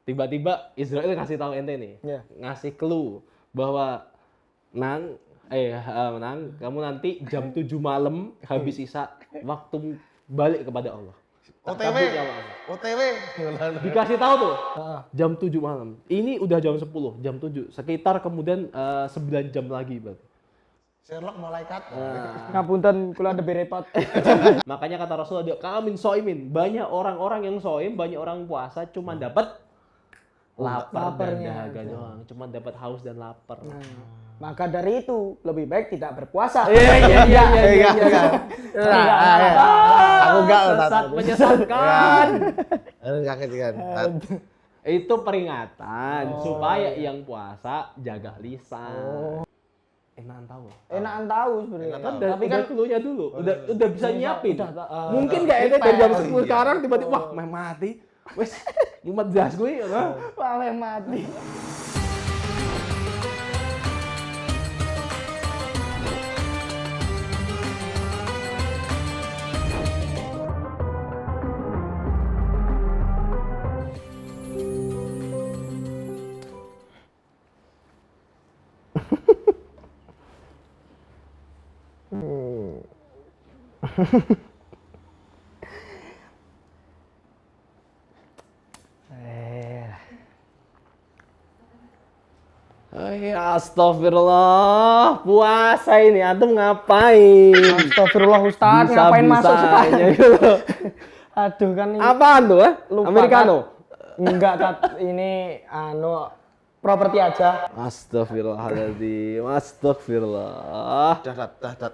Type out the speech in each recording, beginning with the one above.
tiba-tiba Israel ngasih tahu ente nih, ngasih clue bahwa Nang, kamu nanti jam 7 malam habis Isya waktu balik kepada Allah. OTW. Dikasih tahu tuh jam 7 malam. Ini udah jam 10, jam 7. Sekitar kemudian 9 jam lagi berarti. Sherlock malaikat. Ngapunten kula ndebe repot. Makanya kata Rasulullah, kamin soimin. Banyak orang-orang yang soim, banyak orang puasa cuma dapat lapar dan dahaga doang. Cuma dapat haus dan lapar. Maka dari itu lebih baik tidak berpuasa. Iya. Aku enggak Menyesatkan. Sakit kan. Itu peringatan supaya yang puasa jaga lisan. Enakan tahu sebenarnya. Tapi kan dulunya dulu. Udah bisa nyiapin. Mungkin enggak itu dari jam 10 sekarang tiba-tiba wah, mati. Wes, 14 gue ya. Wah, mati. Astagfirullah, puasa ini antum ngapain? Astagfirullah Ustaz, ngapain masuk semuanya gitu. Aduh kan ini. Apaan tuh? Americano? Enggak, ini properti aja. Astagfirullahaladzim, astagfirullah.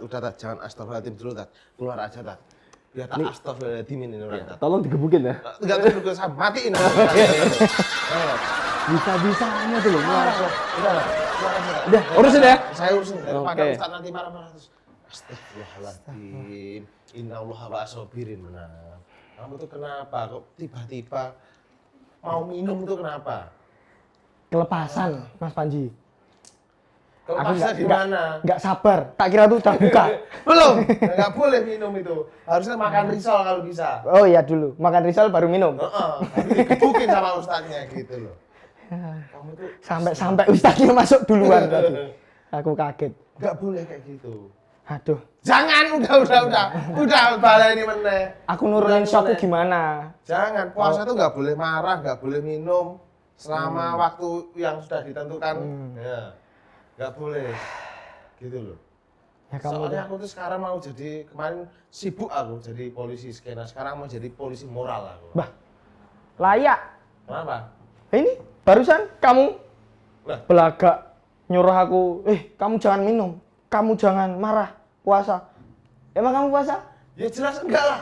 Udah, jangan astagfirullahaladzim dulu, Tat. Keluar aja, Tat. Ya tak astagfirullahaladzim ini orang, Tat. Tolong digebukin ya. Enggak terus matiin. Bisa-bisanya tuh loh. Udah, urusin ya. Saya urusin. Pada Oke. Ustaz nanti marah-marah terus. Astagfirullahaladzim. Innallaha ma'as-sabirin. Nah, kamu tuh kenapa kok tiba-tiba mau minum tuh kenapa? Kelepasan, Mas Panji. Kelepasnya di mana? Enggak sabar. Tak kira tuh udah buka. Belum. Enggak boleh minum itu. Harusnya makan risol kalau bisa. Oh iya dulu, makan risol baru minum. Tapi digebukin sama ustadznya gitu loh. Kamu tuh Sampai ustaznya masuk duluan tadi. Aku kaget. enggak boleh kayak gitu. Aduh, Jangan, udah balai ini meneh. aku nurunin shockku gimana? Jangan, puasa tuh nggak boleh marah, nggak boleh minum selama waktu yang sudah ditentukan. Ya, nggak boleh, gitu loh. Ya kamu Soalnya aku tuh sekarang mau jadi, kemarin sibuk aku jadi polisi skena, sekarang mau jadi polisi moral aku. Bah, layak. Kenapa? Ini barusan kamu Lah. belagak nyuruh aku, kamu jangan minum, kamu jangan marah, puasa. Emang kamu puasa? Ya jelas enggak lah.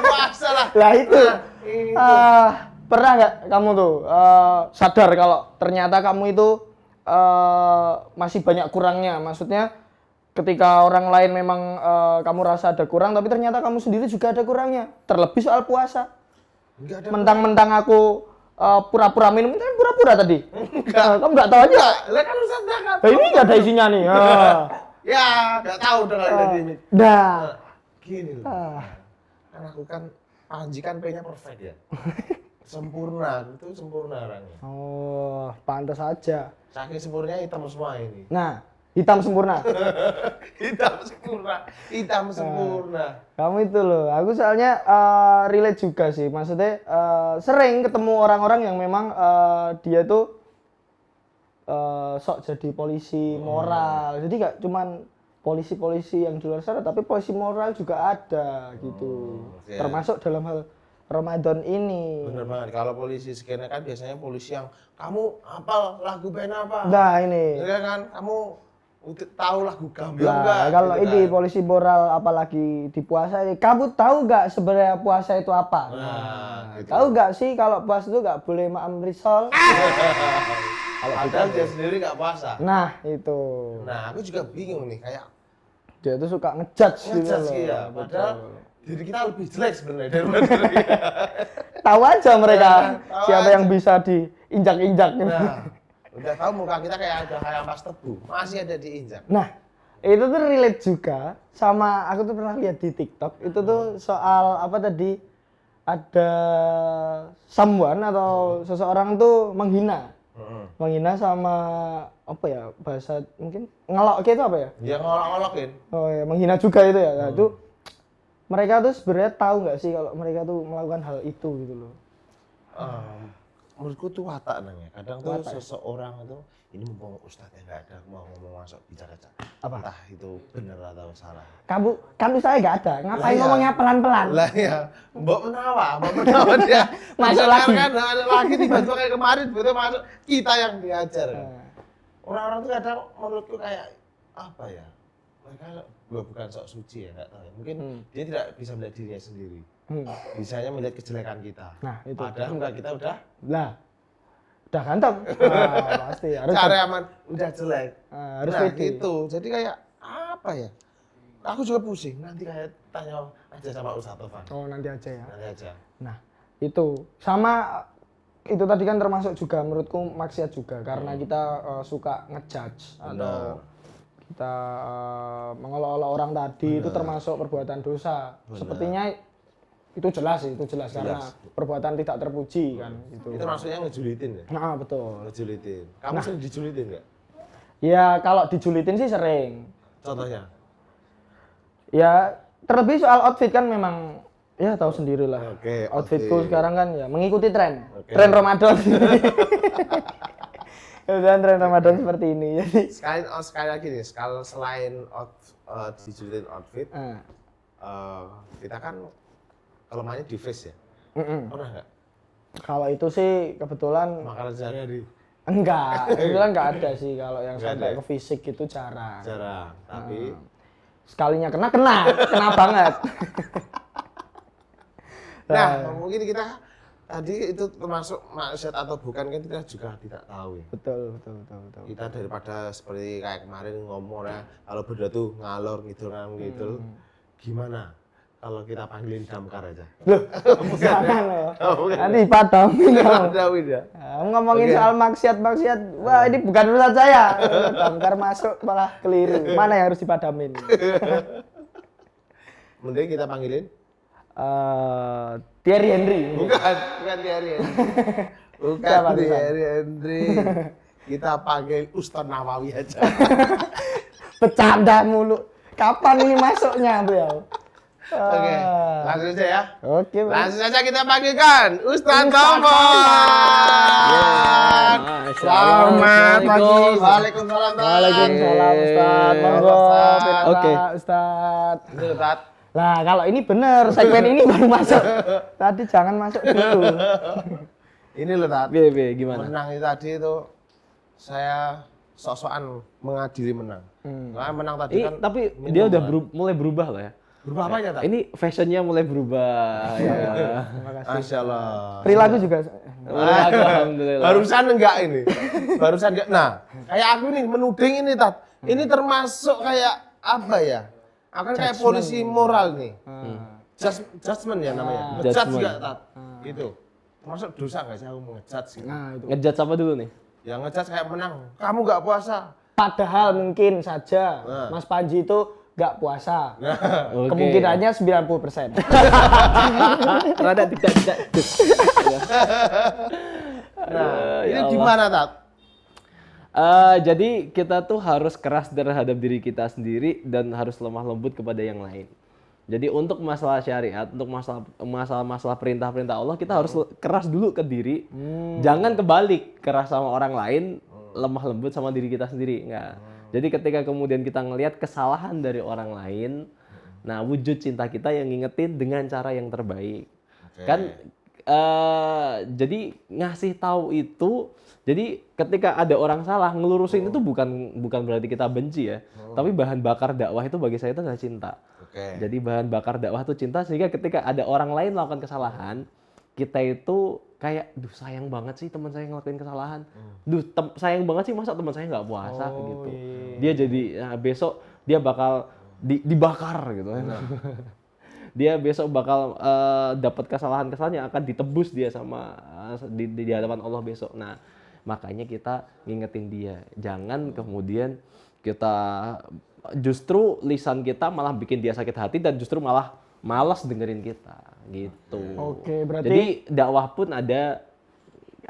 Puasa lah. Lah itu. Nah, itu. Pernah nggak kamu tuh sadar kalau ternyata kamu itu masih banyak kurangnya? Maksudnya ketika orang lain memang kamu rasa ada kurang, tapi ternyata kamu sendiri juga ada kurangnya. Terlebih soal puasa. Enggak ada. Mentang-mentang aku pura-pura minum, itu kan pura-pura tadi. Enggak. Kamu nggak tahu aja. Lah kan Ustaz enggak. Ini nggak ada isinya nih. Ya, enggak tahu dengan ini. Dah. Gini loh. Kan aku kan Panji kan P-nya perfect ya. Sempurna, itu sempurna orangnya. Oh, pantas aja. Saking sempurnanya hitam semua ini. Nah, hitam sempurna. Hitam sempurna. Kamu itu loh, aku soalnya relate juga sih. Maksudnya sering ketemu orang-orang yang memang dia tuh sok jadi polisi moral. Jadi gak cuman polisi-polisi yang di luar sana, tapi polisi moral juga ada gitu. Iya. Termasuk dalam hal Ramadan ini. Bener banget. Kalau polisi skena kan biasanya polisi yang kamu hafal lagu band apa? Nah ini. Ya kan, kamu tahu lagu Gambio Nah, enggak? kalau Gitu ini kan. polisi moral apalagi di puasa ini, kamu tahu nggak sebenarnya puasa itu apa? Nah, gitu. Tahu nggak sih kalau puasa itu nggak boleh makan risol? Kalau padahal dia sendiri nggak puasa. Nah itu. Nah, aku juga bingung nih, kayak Dia tuh suka ngejudge gitu ngejudge loh. ya. Padahal diri kita lebih jelek sebenarnya daripada dia. Tahu aja mereka Tahu siapa aja. yang bisa diinjak-injak. Nah, udah tahu muka kita kayak ada kayak ampas tebu, masih ada diinjak. Nah, itu tuh relate juga sama aku tuh pernah lihat di TikTok. Itu tuh soal apa tadi? ada someone atau seseorang tuh menghina. Menghina sama apa ya, bahasa mungkin ngelok itu apa ya? Ya ngolok-ngolokin. Oh ya, menghina juga itu ya. Nah, itu mereka tuh sebenarnya tahu nggak sih kalau mereka tuh melakukan hal itu gitu loh. Menurutku tuh watak namanya. Kadang tuh Watak. seseorang itu ini mumpung ustadznya nggak ada, aku mau ngomong masuk bicara aja. Apa? Entah itu benar atau salah. Kamu saya nggak ada, ngapain Lah, iya. ngomongnya pelan-pelan? Lah ya, mbok menawa dia Masuk lagi. kan ada lagi tiba-tiba kayak kemarin betul masuk kita yang diajar. Orang-orang tuh kadang menurutku kayak apa ya? Mereka bukan sok suci ya, nggak tahu ya. Mungkin dia tidak bisa melihat dirinya sendiri. Bisanya melihat kejelekan kita. Nah, itu. Padahal enggak, kita udah Udah ganteng. Nah, pasti harus cara aman udah jelek. harus Nah, pede. gitu. Jadi kayak apa ya? Aku juga pusing. Nanti kayak tanya aja sama Ustaz Tovan. Oh, nanti aja ya. Nanti aja. Nah, itu sama itu tadi kan termasuk juga menurutku maksiat juga karena kita suka ngejudge atau kita mengolok-olok orang tadi itu termasuk perbuatan dosa. Sepertinya itu jelas sih, itu jelas karena perbuatan tidak terpuji kan gitu. Itu maksudnya ngejulitin ya? Nah, betul. Ngejulitin. Kamu sering dijulitin nggak? Ya, kalau dijulitin sih sering. Contohnya? Ya, terlebih soal outfit kan memang ya tahu sendiri lah. Oke, Outfitku outfit. sekarang kan ya mengikuti tren. Oke. Tren Ramadan. Kemudian tren Ramadan seperti ini. Jadi Sekali lagi nih, kalau selain dijulitin outfit, ah, kita kan kelemahannya di face ya? Pernah nggak? kalau itu sih kebetulan Makanan sehari-hari? enggak, kebetulan enggak ada sih kalau yang Nggak sampai ada ya? ke fisik itu jarang. Jarang, tapi Sekalinya kena banget. nah mungkin kita tadi itu termasuk maksiat atau bukan kan kita juga tidak tahu ya. Betul. Kita daripada seperti kayak kemarin ngomong ya, kalau berdua tuh ngalor ngidul gimana kalau kita panggilin damkar aja? Loh, jangan loh. Oh, bukan. Nanti padamin kamu. Dawin ya. Ngomongin soal maksiat, wah ini bukan urusan saya. Damkar masuk malah keliru. Mana yang harus dipadamin? Mending kita panggilin? Thierry Henry. Bukan Thierry Henry. Bukan Siapa, Thierry Henry. Kita panggil Ustaz Nawawi aja. Bercanda mulu. Kapan ini masuknya, beliau? Oke, langsung aja ya. Oke, Bang. Langsung saja kita panggilkan Ustaz Tovan. Selamat pagi. Waalaikumsalam. Waalaikumsalam, Ustaz. Monggo, Oke. Ustaz. Ini Ustaz. Lah, kalau ini bener, segmen ini baru masuk. Tadi jangan masuk dulu. Ini loh Ustaz. Gimana? Menang itu tadi itu saya sok-sokan mengadili menang. Nah, menang tadi kan. Tapi dia udah mulai berubah loh ya. Berubah apa ya, Ustaz? Ini fashionnya mulai berubah. Ya. Terima kasih. Masya Allah. Perilaku juga. Alhamdulillah. Barusan enggak ini. Barusan enggak. Nah, kayak aku nih menuding ini Tat. Ini termasuk kayak apa ya? Akan kayak polisi moral nih. Judgment ya namanya. Ngejudge Judgment. enggak Tat? Itu. Termasuk dosa enggak sih aku ngejudge gitu? Nah, itu. Ngejudge apa dulu nih? Ya ngejudge kayak menang. Kamu enggak puasa. Padahal mungkin saja Nah. Mas Panji itu nggak puasa. Oke. Kemungkinannya 90%. Rada tidak. Nah, ini Ya Allah. gimana Tat? Jadi kita tuh harus keras terhadap diri kita sendiri dan harus lemah lembut kepada yang lain. Jadi untuk masalah syariat, untuk masalah perintah-perintah Allah, kita harus keras dulu ke diri. Jangan kebalik, keras sama orang lain, lemah lembut sama diri kita sendiri. Enggak. Jadi ketika kemudian kita ngelihat kesalahan dari orang lain, nah wujud cinta kita yang ngingetin dengan cara yang terbaik. Kan jadi ngasih tahu itu, jadi ketika ada orang salah ngelurusin itu bukan berarti kita benci ya, tapi bahan bakar dakwah itu bagi saya itu adalah cinta. Jadi bahan bakar dakwah itu cinta, sehingga ketika ada orang lain melakukan kesalahan, kita itu kayak, duh sayang banget sih teman saya ngelakuin kesalahan, sayang banget sih masa teman saya nggak puasa gitu. Dia jadi besok dia bakal dibakar gitu. Dia besok bakal dapat kesalahan-kesalahan yang akan ditebus dia sama di hadapan Allah besok. Nah, makanya kita ngingetin dia. Jangan kemudian kita justru lisan kita malah bikin dia sakit hati dan justru malah malas dengerin kita gitu. Oke, berarti Jadi dakwah pun ada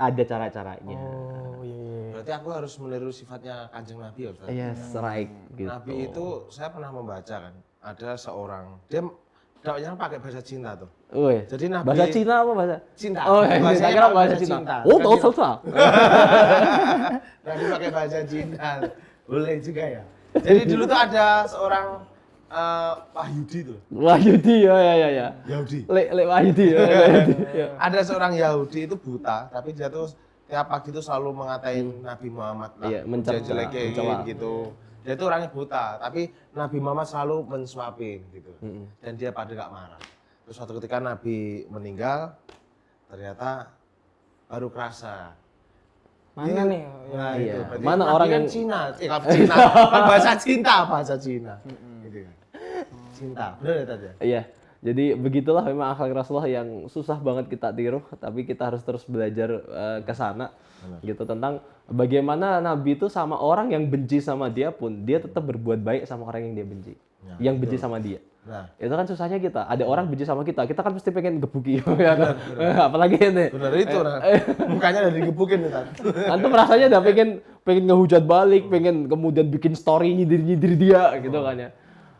cara-caranya. oh iya. Berarti aku harus meniru sifatnya Kanjeng Nabi ya Ustaz? Yes, right gitu. Nabi itu saya pernah membaca kan, ada seorang dia dakwahnya pakai bahasa cinta tuh. Woi. Jadi Nabi Bahasa Cina apa bahasa? Cinta. Oh, iya, Bahasanya saya kira pakai bahasa bahasa Cina. cinta. Oh, Kan tahu dia- tahu. Nabi pakai bahasa cinta. Boleh juga ya. Jadi dulu tuh ada seorang Wahyudi tuh. Wahyudi ya. Yahudi. Le Wahyudi ya. Wahyudi, ya. Ada seorang Yahudi itu buta, tapi dia tuh tiap pagi tuh selalu mengatain Nabi Muhammad lah, Iya, mencela. menjelekin gitu. Dia tuh orangnya buta, tapi Nabi Muhammad selalu mensuapin gitu. Dan dia pada nggak marah. Terus suatu ketika Nabi meninggal, ternyata baru kerasa. Mana nih? Nah, Iya. itu. Berarti Mana Nabi orang kan yang- Cina, kan Cina, kan bahasa cinta, Gitu kan. Cinta, benar ya tadi? Iya. Jadi begitulah memang akhlak Rasulullah yang susah banget kita tiru, tapi kita harus terus belajar ke sana gitu tentang bagaimana Nabi itu sama orang yang benci sama dia pun dia tetap berbuat baik sama orang yang dia benci. Yang benci sama dia. Nah, Itu kan susahnya kita. Ada orang benci sama kita kan pasti pengen gebuki ya kan. Apalagi ini. benar itu, nah. Mukanya udah digebukin nih tadi. Antum rasanya udah pengen ngehujat balik, pengen kemudian bikin story nyindir dia gitu kan ya.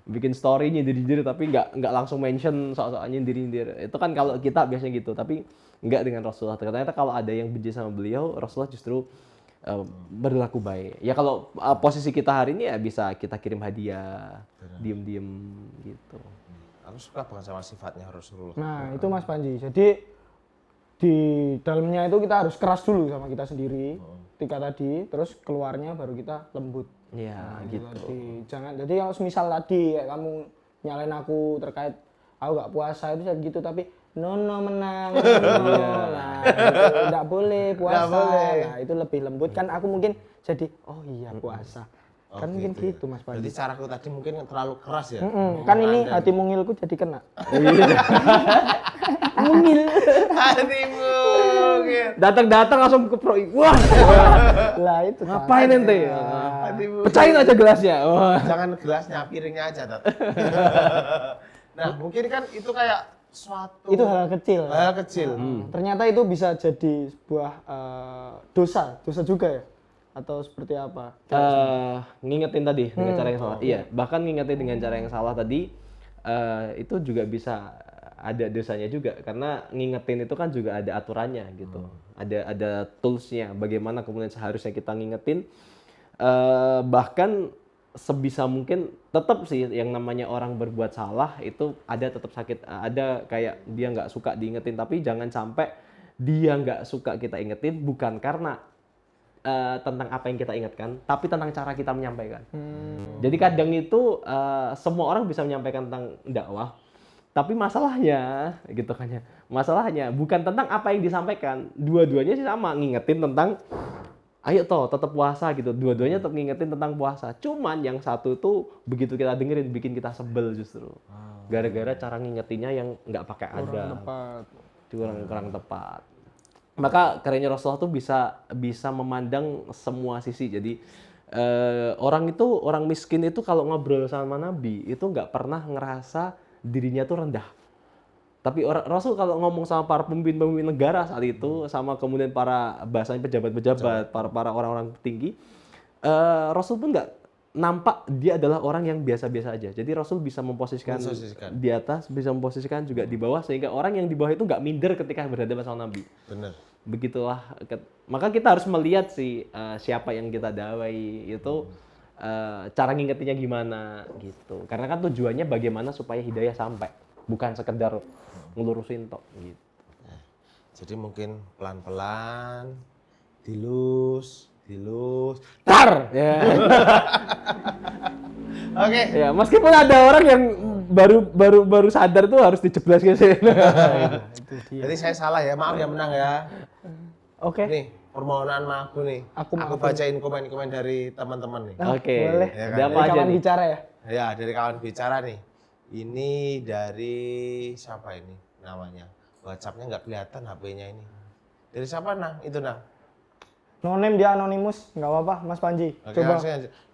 Bikin story nyindir tapi nggak langsung mention soal nyindir. Itu kan kalau kita biasanya gitu, tapi nggak dengan Rasulullah. Ternyata kalau ada yang benci sama beliau, Rasulullah justru berlaku baik. Ya kalau posisi kita hari ini ya bisa kita kirim hadiah, diem-diem gitu. Aku suka banget sama sifatnya Rasulullah. Nah, itu Mas Panji. Jadi di dalamnya itu kita harus keras dulu sama kita sendiri. Ketika tadi, terus keluarnya baru kita lembut. Iya gitu. Tadi. Jangan jadi kalau misal tadi kayak kamu nyalain aku terkait aku nggak puasa itu gitu tapi Nono menang, nah itu nggak boleh puasa, Nggak boleh. nah itu lebih lembut kan aku mungkin jadi oh iya puasa, kan mungkin gitu Mas Berarti Panji. caraku tadi mungkin terlalu keras ya. Kan ini hati mungilku jadi kena. Mungil. Hatimu. Datang langsung ke pro. Wah. Lah itu Ngapain ente? Hatimu. Pecahin aja gelasnya. Wah. Jangan gelasnya, piringnya aja, Tat. Nah, mungkin kan itu kayak suatu itu hal kecil. hal kecil. Ternyata itu bisa jadi sebuah dosa juga ya? Atau seperti apa? Ngingetin tadi dengan cara yang salah. Iya, bahkan ngingetin dengan cara yang salah tadi itu juga bisa ada dosanya juga karena ngingetin itu kan juga ada aturannya gitu. Ada toolsnya bagaimana kemudian seharusnya kita ngingetin bahkan sebisa mungkin tetap sih yang namanya orang berbuat salah itu ada tetap sakit, ada kayak dia nggak suka diingetin, tapi jangan sampai dia nggak suka kita ingetin bukan karena tentang apa yang kita ingatkan, tapi tentang cara kita menyampaikan. Jadi kadang itu semua orang bisa menyampaikan tentang dakwah, tapi masalahnya gitu kan ya, masalahnya bukan tentang apa yang disampaikan, dua-duanya sih sama ngingetin tentang ayo toh tetap puasa gitu, dua-duanya tetap ngingetin tentang puasa. Cuman yang satu tuh begitu kita dengerin bikin kita sebel justru, gara-gara cara ngingetinnya yang nggak pakai adab, kurang tepat. Maka kerennya Rasulullah tuh bisa memandang semua sisi. Jadi orang miskin itu kalau ngobrol sama Nabi itu nggak pernah ngerasa dirinya tuh rendah. Tapi Rasul kalau ngomong sama para pemimpin negara saat itu, sama kemudian para bahasanya pejabat-pejabat, para orang-orang tinggi, Rasul pun nggak nampak dia adalah orang yang biasa-biasa aja. Jadi Rasul bisa memposisikan di atas, bisa memposisikan juga di bawah, sehingga orang yang di bawah itu nggak minder ketika berhadapan sama Nabi. Benar. Begitulah. Maka kita harus melihat sih siapa yang kita dakwai itu cara ngingetinnya gimana gitu. Karena kan tujuannya bagaimana supaya hidayah sampai, bukan sekedar ngelurusin tok gitu. Jadi mungkin pelan-pelan, dilus. Tar. Ya. Oke. Ya, meskipun ada orang yang baru sadar tuh harus dijeblas gitu. Jadi saya salah ya, maaf ya menang ya. Oke. Nih, permohonan maafku nih. Aku Aku bacain komen-komen dari teman-teman nih. Oke. Boleh. Ya kan? Ada apa Dari aja kawan nih? bicara ya? Ya, dari kawan bicara nih. Ini dari siapa ini namanya? WhatsApp-nya nggak kelihatan HP-nya ini. Dari siapa Nang? Itu Nang. No name dia anonimus, nggak apa-apa Mas Panji. Oke, Coba.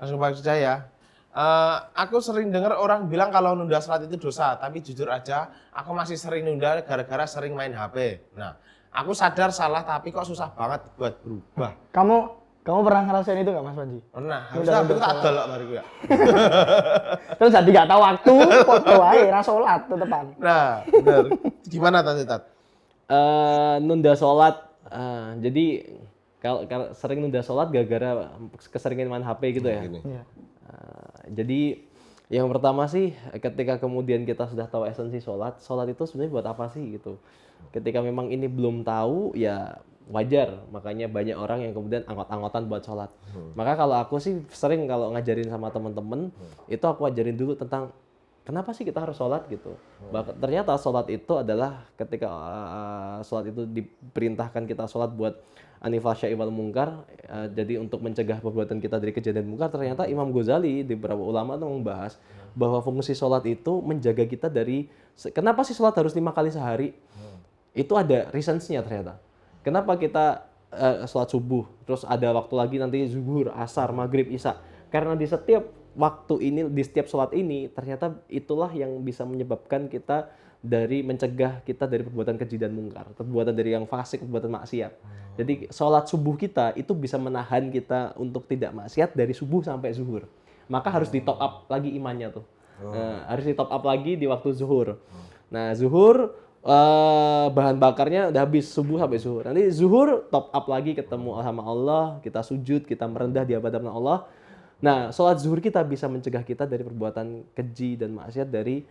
langsung baca ya. Aku sering dengar orang bilang kalau nunda sholat itu dosa, tapi jujur aja aku masih sering nunda gara-gara sering main HP. Nah, aku sadar salah tapi kok susah banget buat berubah. Kamu pernah ngerasain itu nggak Mas Panji? Pernah, harusnya aku tak delok bariku ya. Terus jadi nggak tahu waktu, foto aja, ra sholat tetepan. Nah, benar. Gimana Tante Tat? Nunda sholat, jadi kalau sering nunda sholat gara-gara keseringan main HP gitu ya. Iya. Jadi yang pertama sih ketika kemudian kita sudah tahu esensi sholat itu sebenarnya buat apa sih gitu. Ketika memang ini belum tahu ya wajar, makanya banyak orang yang kemudian anggot-anggotan buat sholat. Maka kalau aku sih sering kalau ngajarin sama temen-temen, itu aku ajarin dulu tentang kenapa sih kita harus sholat gitu. Ternyata sholat itu adalah ketika sholat itu diperintahkan kita sholat buat anifasya wal mungkar, jadi untuk mencegah perbuatan kita dari kejadian mungkar. Ternyata Imam Ghazali di beberapa ulama itu membahas bahwa fungsi sholat itu menjaga kita dari, kenapa sih sholat harus 5 kali sehari? Itu ada reasons-nya ternyata. Kenapa kita sholat subuh, terus ada waktu lagi nanti zuhur, asar, maghrib, isya. Karena di setiap waktu ini, di setiap sholat ini, ternyata itulah yang bisa menyebabkan kita dari mencegah kita dari perbuatan keji dan mungkar, perbuatan dari yang fasik, perbuatan maksiat. Jadi sholat subuh kita itu bisa menahan kita untuk tidak maksiat dari subuh sampai zuhur. Maka harus di top up lagi imannya tuh. Harus di top up lagi di waktu zuhur. Nah zuhur bahan bakarnya udah habis subuh sampai zuhur. Nanti zuhur top up lagi ketemu sama Allah, kita sujud, kita merendah di hadapan Allah. Nah, sholat zuhur kita bisa mencegah kita dari perbuatan keji dan maksiat dari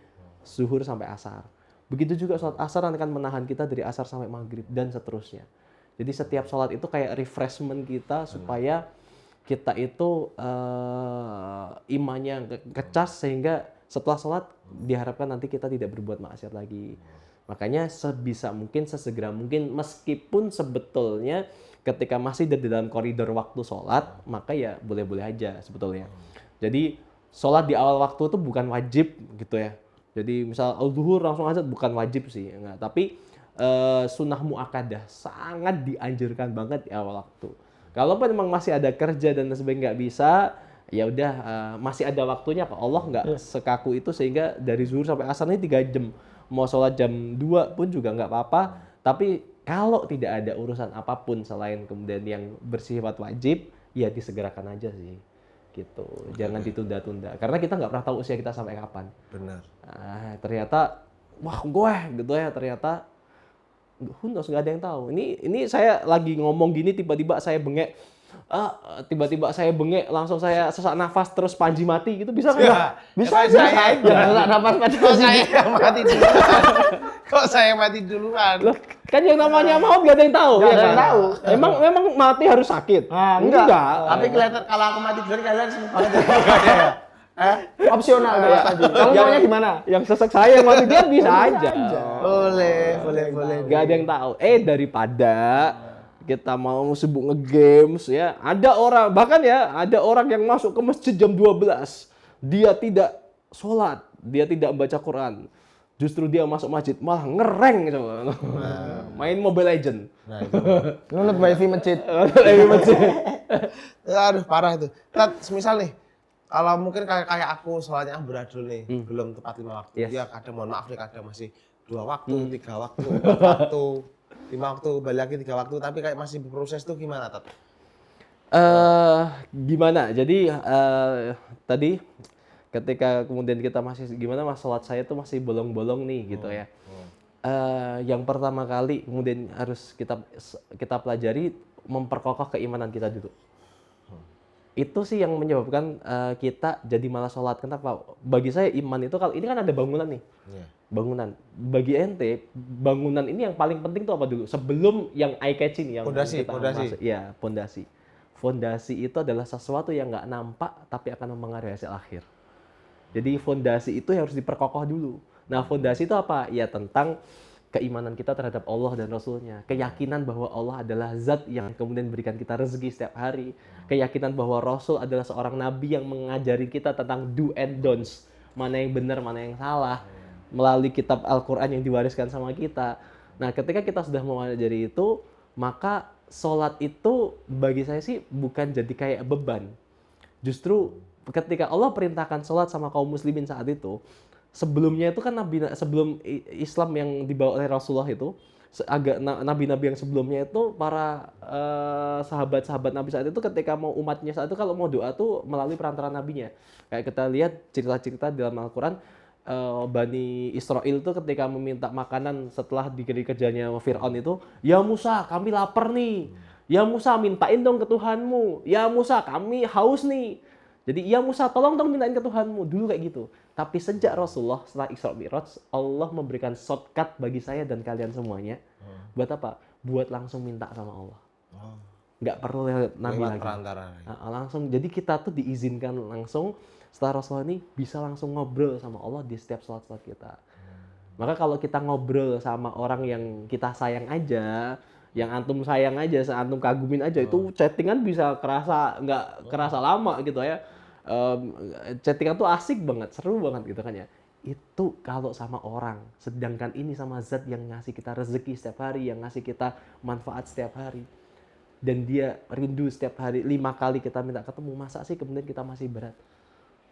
zuhur sampai asar. Begitu juga sholat asar akan menahan kita dari asar sampai maghrib dan seterusnya. Jadi setiap sholat itu kayak refreshment kita supaya kita itu imannya kecas sehingga setelah sholat diharapkan nanti kita tidak berbuat maksiat lagi. Makanya sebisa mungkin, sesegera mungkin, meskipun sebetulnya ketika masih di dalam koridor waktu sholat, maka ya boleh-boleh aja sebetulnya. Jadi sholat di awal waktu itu bukan wajib gitu ya. Jadi misal al-zuhur langsung aja bukan wajib sih, enggak. Tapi sunnah muakkadah sangat dianjurkan banget di awal waktu. Kalaupun memang masih ada kerja dan sebagainya nggak bisa, ya udah masih ada waktunya kok. Allah nggak sekaku itu sehingga dari zuhur sampai asar ini 3 jam. Mau sholat jam 2 pun juga nggak apa-apa. Tapi kalau tidak ada urusan apapun selain kemudian yang bersifat wajib, ya disegerakan aja sih. Gitu. Jangan ditunda-tunda. Karena kita nggak pernah tahu usia kita sampai kapan. Benar. Ternyata, wah gue gitu ya, ternyata nggak ada yang tahu. Ini saya lagi ngomong gini tiba-tiba saya bengek. Langsung saya sesak nafas terus Panji mati gitu, bisa nggak? Ya, Bisa saya sesak nafas Kok saya mati duluan? Kok saya mati duluan? Loh, kan yang namanya maut nggak ada yang tahu. Nggak Ya ada kan? yang tahu. Emang mati harus sakit? Nah, enggak. Tapi kelihatan kalau aku mati duluan kalian seneng banget. Opsional Mas Panji. Kamu maunya gimana? Yang sesek saya yang mati dia bisa aja. Boleh. Nggak ada yang tahu. Daripada kita mau sibuk nge-games ya, ada orang yang masuk ke masjid jam 12, dia tidak sholat, dia tidak baca Quran, justru dia masuk masjid malah ngereng gitu. Main Mobile Legend. Nah, itu. Nunut wifi masjid. Aduh, parah itu. Misal nih, kalau mungkin kayak aku sholatnya amburadul nih, belum tepat 5 waktu. Yes. Dia kadang, mohon maaf nih, kadang masih 2 waktu, 3 waktu, 4 waktu, 5 waktu, balik lagi 3 waktu, tapi kayak masih berproses tuh gimana, Tat? Gimana? Jadi tadi ketika kemudian kita masih gimana, mas sholat saya tuh masih bolong-bolong nih gitu ya. Yang pertama kali kemudian harus kita pelajari, memperkokoh keimanan kita dulu. Itu sih yang menyebabkan kita jadi malas sholat. Kenapa? Bagi saya iman itu, kalau ini kan ada bangunan nih. Bangunan. Bagi ente, bangunan ini yang paling penting tuh apa dulu? Sebelum yang eye catching, yang Fondasi. Ya, fondasi. Fondasi itu adalah sesuatu yang nggak nampak tapi akan mempengaruhi hasil akhir. Jadi fondasi itu harus diperkokoh dulu. Nah, fondasi itu apa? Ya tentang keimanan kita terhadap Allah dan Rasulnya. Keyakinan bahwa Allah adalah zat yang kemudian berikan kita rezeki setiap hari. Keyakinan bahwa Rasul adalah seorang nabi yang mengajari kita tentang do and don'ts. Mana yang benar, mana yang salah. Melalui kitab Al-Quran yang diwariskan sama kita. Nah, ketika kita sudah mempelajari itu, maka sholat itu bagi saya sih bukan jadi kayak beban. Justru ketika Allah perintahkan sholat sama kaum muslimin saat itu, sebelumnya itu kan sebelum Islam yang dibawa oleh Rasulullah itu, nabi-nabi yang sebelumnya itu para sahabat-sahabat Nabi saat itu ketika mau umatnya saat itu kalau mau doa tuh melalui perantara nabinya. Kayak kita lihat cerita-cerita dalam Al-Quran, Bani Israel itu ketika meminta makanan setelah dikejar-kejarnya Fir'aun itu, ya Musa kami lapar nih, ya Musa mintain dong ke Tuhanmu, ya Musa kami haus nih. Jadi ya Musa tolong dong mintain ke Tuhanmu, dulu kayak gitu. Tapi sejak Rasulullah setelah Isra Mi'raj, Allah memberikan shortcut bagi saya dan kalian semuanya. Buat apa? Buat langsung minta sama Allah. Nggak perlu lewat Nabi lagi. Langsung, jadi kita tuh diizinkan langsung setelah Rasulullah ini bisa langsung ngobrol sama Allah di setiap sholat-sholat kita. Maka kalau kita ngobrol sama orang yang kita sayang aja, yang antum sayang aja, antum kagumin aja, itu chattingan bisa nggak kerasa lama gitu ya. Chattingan tuh asik banget, seru banget gitu kan ya. Itu kalau sama orang, sedangkan ini sama zat yang ngasih kita rezeki setiap hari, yang ngasih kita manfaat setiap hari, dan dia rindu setiap hari 5 kali kita minta ketemu, masa sih kemudian kita masih berat?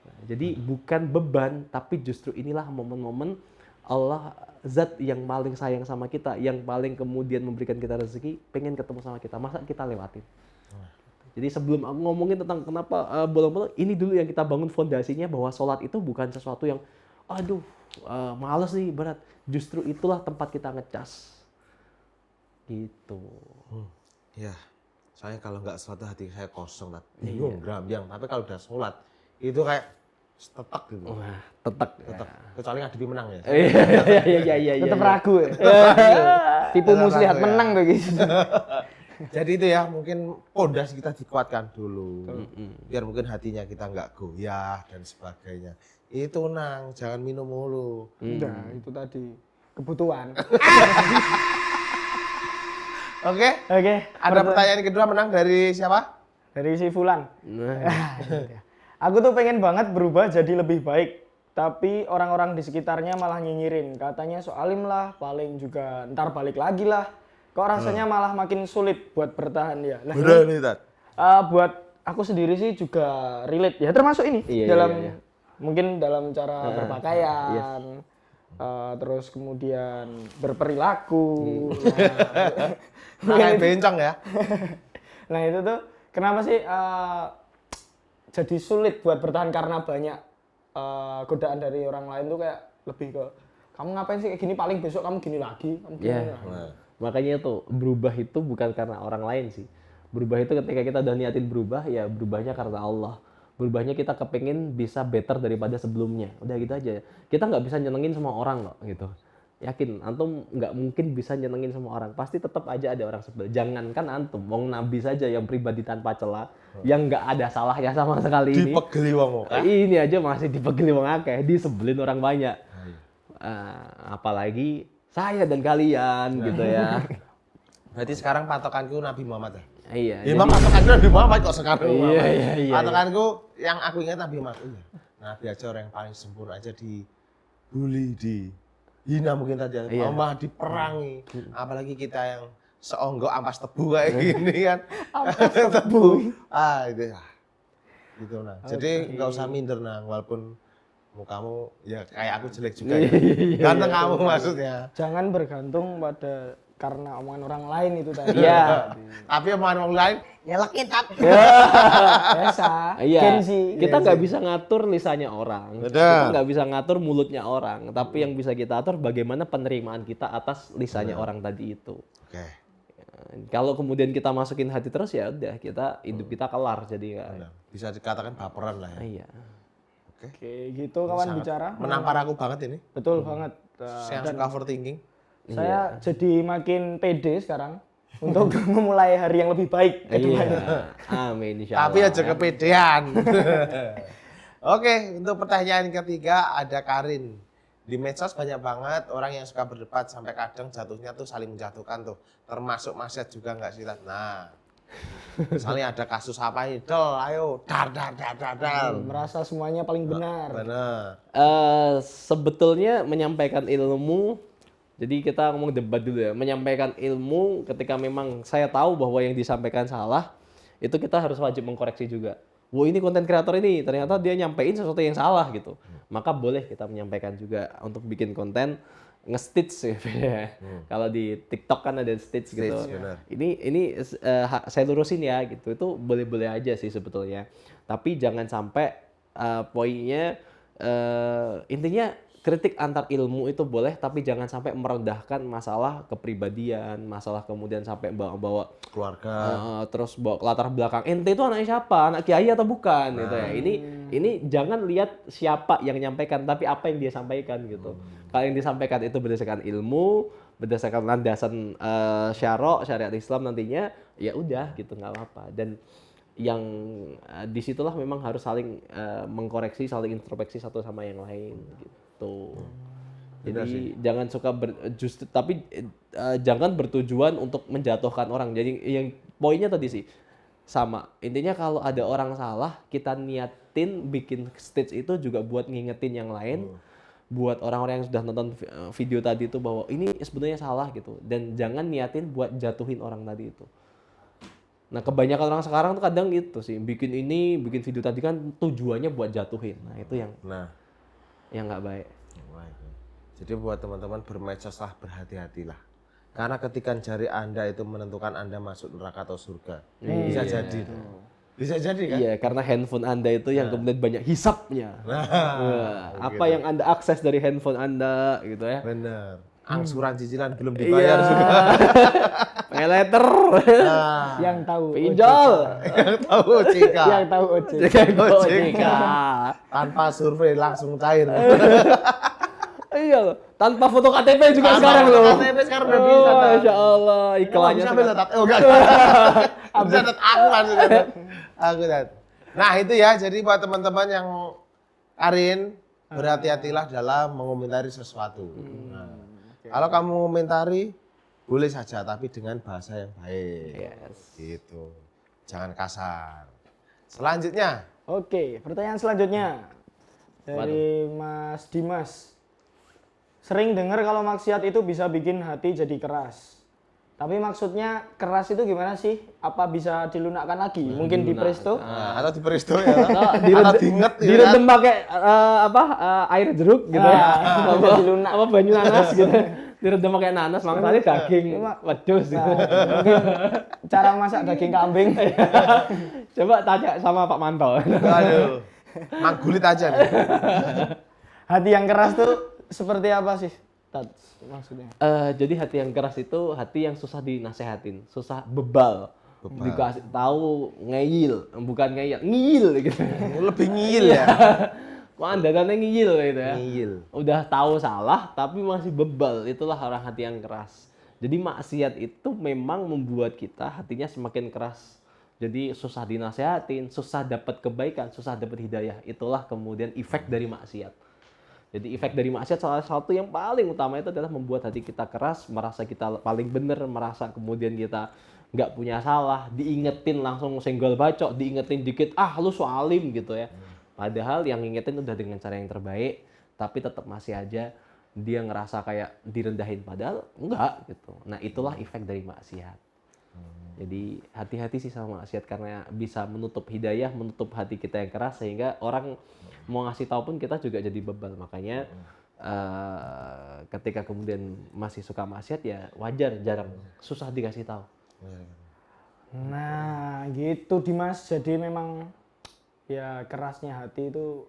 Nah, jadi bukan beban, tapi justru inilah momen-momen Allah, zat yang paling sayang sama kita, yang paling kemudian memberikan kita rezeki, pengen ketemu sama kita, masa kita lewatin? Jadi sebelum aku ngomongin tentang kenapa bolong-bolong, ini dulu yang kita bangun fondasinya bahwa sholat itu bukan sesuatu yang, aduh, males nih, berat. Justru itulah tempat kita ngecas. Gitu. Ya, soalnya kalau nggak sholat hati saya kosong, bingung, gerambyang. Tapi kalau udah sholat, itu kayak tetek gitu. Wah, tetek. Tetek. Kecuali ngadepi menang ya. Iya. Tetap ragu ya. Tipu muslihat menang tuh gitu. Jadi itu ya, mungkin pondasi kita dikuatkan dulu. Biar mungkin hatinya kita nggak goyah dan sebagainya. Itu Nang, jangan minum mulu. Nah, itu tadi kebutuhan. Oke. Ada pertanyaan kedua menang dari siapa? Dari si Fulan. Aku tuh pengen banget berubah jadi lebih baik. Tapi orang-orang di sekitarnya malah nyinyirin. Katanya soalim lah, paling juga ntar balik lagi lah. Kok rasanya malah makin sulit buat bertahan ya. Nah, nih, Tat. Buat aku sendiri sih juga relate ya, termasuk ini dalam mungkin dalam cara berpakaian, terus kemudian berperilaku. Kayak bencong ya. Nah itu tuh kenapa sih jadi sulit buat bertahan karena banyak godaan dari orang lain tuh kayak lebih ke kamu ngapain sih kayak gini, paling besok kamu gini lagi, kamu gini lagi. Makanya tuh berubah itu bukan karena orang lain sih. Berubah itu ketika kita udah niatin berubah, ya berubahnya karena Allah. Berubahnya kita kepengen bisa better daripada sebelumnya. Udah gitu aja. Kita nggak bisa nyenengin semua orang loh gitu. Yakin, antum nggak mungkin bisa nyenengin semua orang. Pasti tetap aja ada orang sebel. Jangankan antum, wong Nabi saja yang pribadi tanpa celah, yang nggak ada salahnya sama sekali ini. Dipegeli wong akeh. Ini aja masih dipegeli wong akeh, disebelin orang banyak. Apalagi saya dan kalian gitu ya. Berarti sekarang patokanku Nabi Muhammad ya? Iya. Emang patokanku Nabi Muhammad kok sekarang? Iya. Patokanku yang aku ingat Nabi Muhammad. Nabi aja orang yang paling sempurna aja dibully, dihina mungkin tadi. Mama diperangi. Apalagi kita yang seonggok ampas tebu kayak gini kan. Ampas tebu. Itu ya. Gitu nah. Jadi nggak usah minder Nang, walaupun kamu ya kayak aku jelek juga ya. Ganteng kamu maksudnya. Jangan bergantung pada karena omongan orang lain itu tadi. Iya. Tapi omongan orang lain nyelekin tak. Biasa. Iya. Kita nggak bisa ngatur lisannya orang. Betul. Kita nggak bisa ngatur mulutnya orang. Tapi yang bisa kita atur bagaimana penerimaan kita atas lisannya orang tadi itu. Oke. Kalau kemudian kita masukin hati terus ya udah kita hidup kita kelar jadi. Bisa dikatakan baperan lah ya. Iya. Oke, gitu kawan bicara. Menampar aku banget ini. Betul banget. Saya langsung overthinking. Saya jadi makin pede sekarang untuk memulai hari yang lebih baik ke depannya. Amin insyaallah. Tapi aja kepedean. Oke, untuk pertanyaan ketiga ada Karin. Di medsos banyak banget orang yang suka berdebat sampai kadang jatuhnya tuh saling menjatuhkan tuh. Termasuk maksiat juga nggak sih, Tat? Nah, misalnya ada kasus apa ini, ayo, dar. Merasa semuanya paling benar. Benar. Sebetulnya menyampaikan ilmu, jadi kita ngomong debat dulu ya. Menyampaikan ilmu ketika memang saya tahu bahwa yang disampaikan salah, itu kita harus wajib mengkoreksi juga. wah ini konten kreator ini ternyata dia nyampein sesuatu yang salah gitu. Maka boleh kita menyampaikan juga untuk bikin konten nge-stitch ya. Kalau di TikTok kan ada stitch gitu. Benar. Ini saya lurusin ya gitu. Itu boleh-boleh aja sih sebetulnya. Tapi jangan sampai poinnya intinya kritik antar ilmu itu boleh, tapi jangan sampai merendahkan masalah kepribadian, masalah kemudian sampai bawa-bawa Keluarga. terus bawa latar belakang. Ente itu anaknya siapa? Anak kiai atau bukan? Gitu ya. Ini jangan lihat siapa yang nyampaikan, tapi apa yang dia sampaikan gitu. Kalau yang disampaikan itu berdasarkan ilmu, berdasarkan landasan syariat Islam nantinya, ya udah gitu nggak apa-apa. Dan yang disitulah memang harus saling mengkoreksi, saling introspeksi satu sama yang lain gitu. Jadi jangan suka tapi jangan bertujuan untuk menjatuhkan orang. Jadi yang poinnya tadi sih sama. Intinya kalau ada orang salah, kita niatin bikin stage itu juga buat ngingetin yang lain. Buat orang-orang yang sudah nonton video tadi itu bahwa ini sebenarnya salah gitu. Dan jangan niatin buat jatuhin orang tadi itu. Nah, kebanyakan orang sekarang tuh kadang gitu sih, bikin video tadi kan tujuannya buat jatuhin. Nah, itu yang nggak baik. Jadi buat teman-teman bermedsoslah, berhati-hatilah. Karena ketika jari Anda itu menentukan Anda masuk neraka atau surga. Bisa jadi. Bisa jadi kan? Iya, karena handphone Anda itu yang kemudian banyak hisapnya. Apa yang Anda akses dari handphone Anda gitu ya. Benar. Angsuran cicilan belum dibayar juga. Pay letter. Yang tahu Pinjol. Yang tahu OJK. Yang tahu OJK. Tanpa survei langsung cair. Iya loh, tanpa foto KTP juga sekarang loh. KTP sekarang udah bisa. Masya Allah, iklannya Bisa ambil letak. Oh enggak. Bisa letak aku langsung. Aku lihat. Nah, itu ya. Jadi buat teman-teman yang Arin, berhati-hatilah dalam mengomentari sesuatu. Kalau kamu mengomentari boleh saja, tapi dengan bahasa yang baik. Yes. Gitu. Jangan kasar. Selanjutnya. Oke, pertanyaan selanjutnya dari Mas Dimas. Sering dengar kalau maksiat itu bisa bikin hati jadi keras. Tapi maksudnya keras itu gimana sih? Apa bisa dilunakkan lagi? Mungkin di presto? Atau di presto ya. Atau diinget direndam pakai air jeruk gitu ya. Dilunak. Apa banyu nanas gitu. Direndam pakai nanas, makanya daging wedhus gitu. Mungkin cara masak daging kambing. Coba tanya sama Pak Manto. Aduh. Manggulit aja nih. Hati yang keras tuh seperti apa sih? Maksudnya. Jadi hati yang keras itu hati yang susah dinasehatin, susah bebal. Dikasih tahu ngeyel, bukan ngeyel gitu. Lebih ngiyil ya. Kok andalannya ngiyel gitu ya. Ngiyil. Udah tahu salah tapi masih bebal, itulah orang hati yang keras. Jadi maksiat itu memang membuat kita hatinya semakin keras. Jadi susah dinasehatin, susah dapat kebaikan, susah dapat hidayah. Itulah kemudian efek dari maksiat. Jadi efek dari maksiat salah satu yang paling utama itu adalah membuat hati kita keras, merasa kita paling benar, merasa kemudian kita nggak punya salah, diingetin langsung senggol bacok, diingetin dikit, lu soalim gitu ya. Padahal yang ngingetin udah dengan cara yang terbaik, tapi tetap masih aja dia ngerasa kayak direndahin, padahal enggak gitu. Nah itulah efek dari maksiat. Jadi hati-hati sih sama maksiat karena bisa menutup hidayah, menutup hati kita yang keras sehingga orang mau ngasih tahu pun kita juga jadi bebal. Makanya ketika kemudian masih suka maksiat ya wajar, jarang, susah dikasih tahu. Nah gitu Dimas, jadi memang ya kerasnya hati itu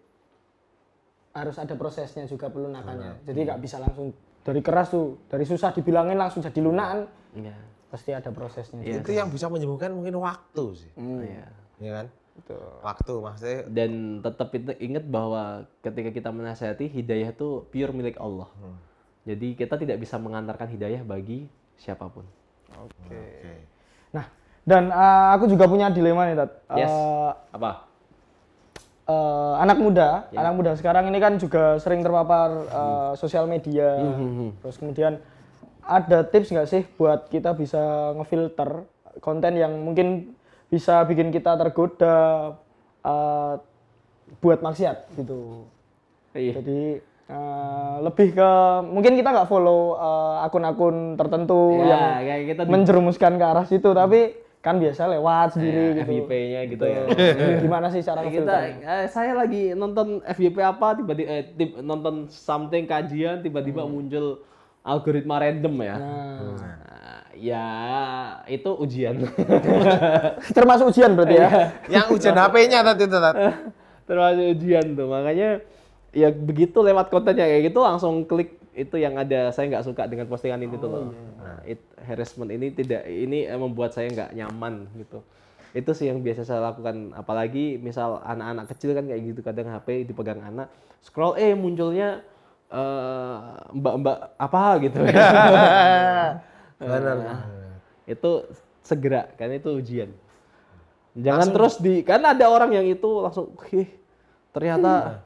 harus ada prosesnya juga pelunakannya. Jadi nggak bisa langsung dari keras tuh, dari susah dibilangin langsung jadi lunakan. Iya. Pasti ada prosesnya. Ya, itu yang bisa menyembuhkan mungkin waktu sih. Iya. Iya kan? Betul. Waktu maksudnya. Dan tetap ingat bahwa ketika kita menasihati, hidayah itu pure milik Allah. Jadi kita tidak bisa mengantarkan hidayah bagi siapapun. Oke. Nah, dan aku juga punya dilema nih, Tat. Yes. Apa? Anak muda sekarang ini kan juga sering terpapar sosial media. Terus kemudian ada tips nggak sih buat kita bisa ngefilter konten yang mungkin bisa bikin kita tergoda buat maksiat gitu. Iya. Jadi lebih ke mungkin kita nggak follow akun-akun tertentu yang kayak kita menjerumuskan ke arah situ, tapi Kan biasa lewat sendiri gitu. FYP-nya gitu ya. Gimana sih cara ngefilternya? Saya lagi nonton FYP apa tiba-tiba nonton something kajian tiba-tiba muncul algoritma random ya. Ya itu ujian. Termasuk ujian berarti ya? Yang ujian HP-nya tadi itu. Termasuk ujian tuh. Makanya ya begitu lewat kontennya kayak gitu langsung klik itu yang ada. Saya nggak suka dengan postingan ini tuh loh. Harassment ini membuat saya nggak nyaman gitu. Itu sih yang biasa saya lakukan. Apalagi misal anak-anak kecil kan kayak gitu, kadang HP dipegang anak, scroll munculnya mbak-mbak apa gitu. Benar. Itu segera karena itu ujian. Jangan terus kan ada orang yang itu langsung ternyata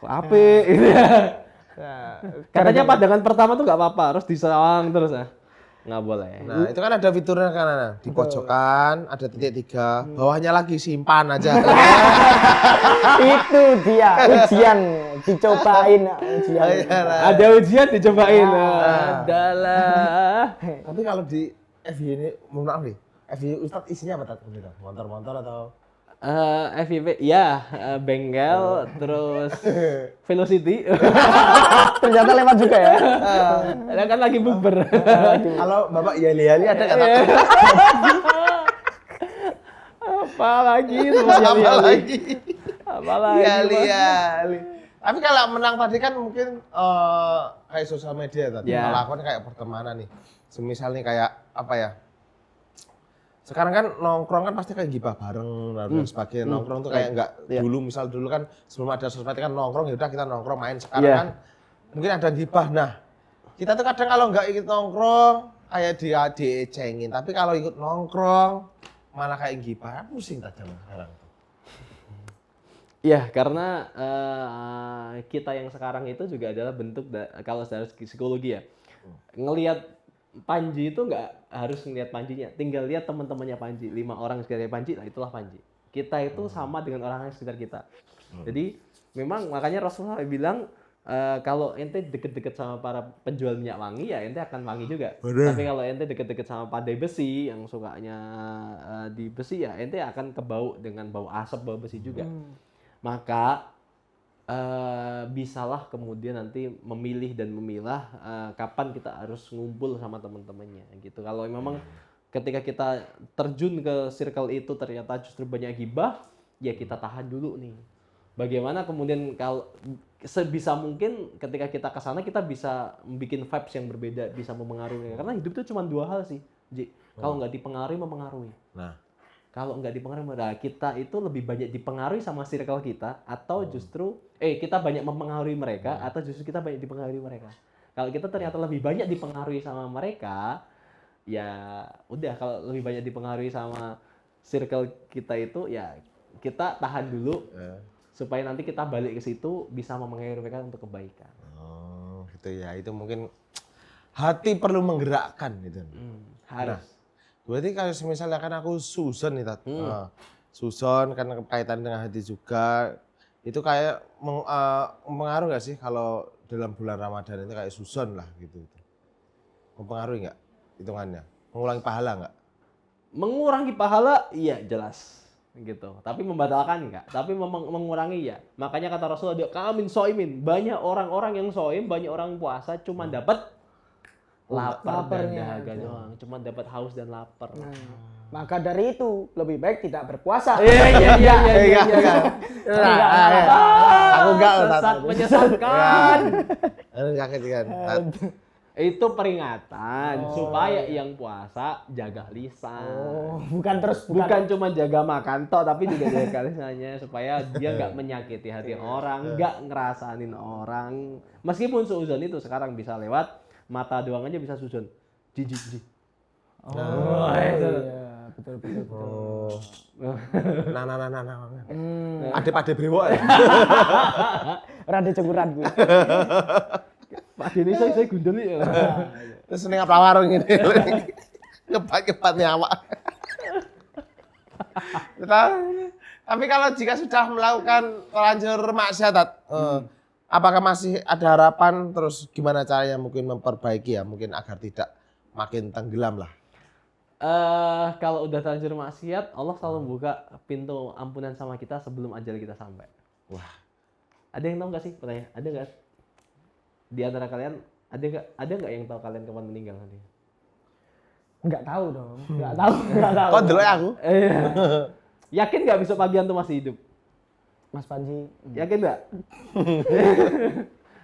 apa gitu ya. Katanya pandangan pertama tuh nggak apa-apa, harus diserang terus nggak boleh. Nah, itu kan ada fiturnya kan, di pojokan ada titik 3, bawahnya lagi simpan aja. Itu dia ujian, dicobain ujian. Ada ujian dicobain. Adalah. Tapi kalau di FY ini, mohon maaf nih, FY Ustadz isinya apa tadi? Motor-motor atau? FYP, ya bengkel, terus Velocity. Ternyata lewat juga ya. Ada kan lagi bukber. Kalau Bapak Yali-Yali ada nggak? Apalagi Yali-Yali. Tapi kalau menang tadi kan mungkin kayak sosial media tadi. Ya. Kalau aku kan kayak pertemanan nih. Semisal nih kayak apa ya? Sekarang kan nongkrong kan pasti kayak gibah bareng dan sebagainya. Nongkrong tuh kayak enggak dulu, misal dulu kan sebelum ada sosmed kan nongkrong, ya udah kita nongkrong main. Sekarang kan mungkin ada gibah. Nah, kita tuh kadang kalau enggak ikut nongkrong kayak diecengin, tapi kalau ikut nongkrong malah kayak gibah, pusing tajam sekarang. Iya, karena kita yang sekarang itu juga adalah bentuk kalau dari psikologi ya. Ngelihat Panji itu nggak harus ngelihat Panjinya, tinggal lihat teman-temannya Panji, 5 orang sekitar Panji, lah itulah Panji. Kita itu sama dengan orang yang sekitar kita. Jadi memang makanya Rasulullah bilang kalau ente deket-deket sama para penjual minyak wangi ya ente akan wangi juga. Tapi kalau ente deket-deket sama pandai besi yang sukanya di besi ya ente akan kebau dengan bau asap, bau besi juga. Maka bisalah kemudian nanti memilih dan memilah kapan kita harus ngumpul sama teman-temannya gitu. Kalau memang ketika kita terjun ke circle itu ternyata justru banyak gibah, ya kita tahan dulu nih. Bagaimana kemudian kalau sebisa mungkin ketika kita ke sana kita bisa bikin vibes yang berbeda, bisa mempengaruhi. Karena hidup itu cuma 2 hal sih, Ji. Kalau nggak dipengaruhi, mempengaruhi. Nah, kalau nggak dipengaruhi, kita itu lebih banyak dipengaruhi sama circle kita atau justru kita banyak mempengaruhi mereka atau justru kita banyak dipengaruhi mereka. Kalau kita ternyata lebih banyak dipengaruhi sama mereka, ya udah, kalau lebih banyak dipengaruhi sama circle kita itu ya kita tahan dulu supaya nanti kita balik ke situ bisa mempengaruhi mereka untuk kebaikan. Oh, gitu ya. Itu mungkin hati perlu menggerakkan gitu. Harus. Nah, berarti kalau misalnya kan aku Susan nih Tat. Susan kan kaitan dengan hati juga. Itu kayak mengaruh nggak sih kalau dalam bulan Ramadan itu kayak Susan lah gitu. Mempengaruhi nggak hitungannya? Mengurangi pahala nggak? Mengurangi pahala, iya jelas gitu. Tapi membatalkan enggak? Tapi mengurangi ya. Makanya kata Rasulullah, "Kamin soimin." Banyak orang-orang yang soim, banyak orang puasa cuma dapat lapar dan dahaga doang, cuma dapat haus dan lapar. Maka dari itu lebih baik tidak berpuasa. Iya. Aku enggak Menyesatkan. kaget kan. Itu peringatan supaya yang puasa jaga lisan. Bukan cuma jaga makan tok, tapi juga jaga lisannya supaya dia nggak menyakiti hati orang, nggak ngerasain orang. Meskipun suuzon itu sekarang bisa lewat mata doang aja bisa suuzon. Jijik. Iya, betul. Nah. Ade brewok. Rada cekuran gue. Pak Deni saya gundul nih. Terus ning warung ini. Ngepat nyawa. Tapi kalau jika sudah melakukan terlanjur maksiat, apakah masih ada harapan, terus gimana caranya mungkin memperbaiki ya, mungkin agar tidak makin tenggelam lah? Kalau udah terlanjur maksiat, Allah selalu buka pintu ampunan sama kita sebelum ajal kita sampai. Wah, Ada yang tahu nggak sih? Pertanyaan, ada nggak? Di antara kalian ada nggak yang tahu kalian kapan meninggal nanti? Nggak tahu dong. Nggak tahu. Nggak tahu. kok dulu aku? Yakin nggak besok pagi antum masih hidup? Mas Panji. Yakin nggak?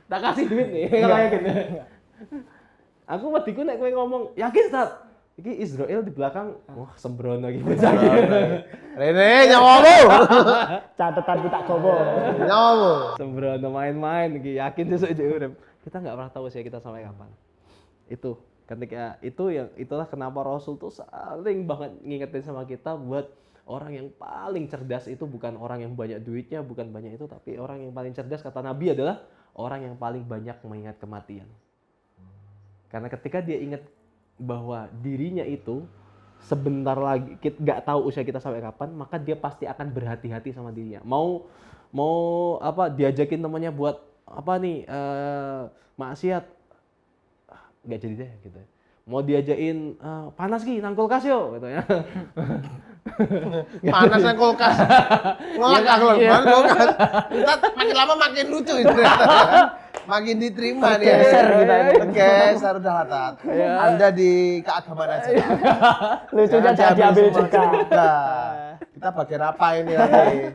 Tak kasih duit nih kalau yakin. Aku matiku nek kowe ngomong, yakin Ustaz? Iki Israel di belakang, wah sembrono gitu. Rene nyawamu. Catatan tak gowo. Nyawamu. Sembrono main-main iki, yakin besok jadi urip. Kita nggak pernah tahu usia kita sampai kapan. Itu ketika itulah kenapa Rasul tuh saling banget ngingetin sama kita buat orang yang paling cerdas itu bukan orang yang banyak duitnya, bukan banyak itu, tapi orang yang paling cerdas kata Nabi adalah orang yang paling banyak mengingat kematian. Karena ketika dia ingat bahwa dirinya itu sebentar lagi kita nggak tahu usia kita sampai kapan, maka dia pasti akan berhati-hati sama dirinya. Mau apa diajakin temannya buat apa nih maksiat, nggak jadi deh gitu. Mau diajakin panas ki nang kulkas yo gitu ya. Panas nang kulkas. Ngelak aku nang kulkas. Ntar makin lama makin lucu itu. Makin diterima nih. Geser udah hatat. Anda di keagamaan aja. Lucunya Jangan diambil semua juga. Kita bagian apa ini nanti?